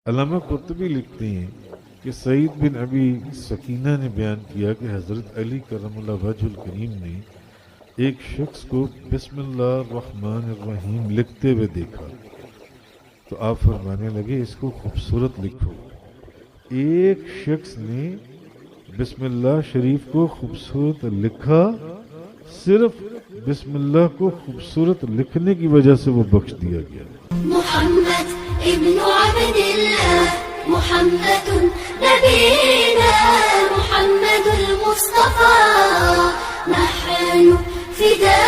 अल्लामा कुर्तुबी लिखते हैं कि सईद बिन अबी सकीना ने बयान किया कि हज़रत अली करमुल्लाह वजहुल करीम ने एक शख्स को बिस्मिल्लाहिर्रहमानिर्रहीम लिखते हुए देखा, तो आप फरमाने लगे इसको खूबसूरत लिखो। एक शख्स ने बिस्मिल्लाह शरीफ को खूबसूरत लिखा, सिर्फ बिस्मिल्लाह को खूबसूरत लिखने की वजह से वो बख्श दिया गया। मुहम्मद इब्न अब्दिल्लाह मुहम्मदुन नबीना मुहम्मदुल मुस्तफा नहनु फिदा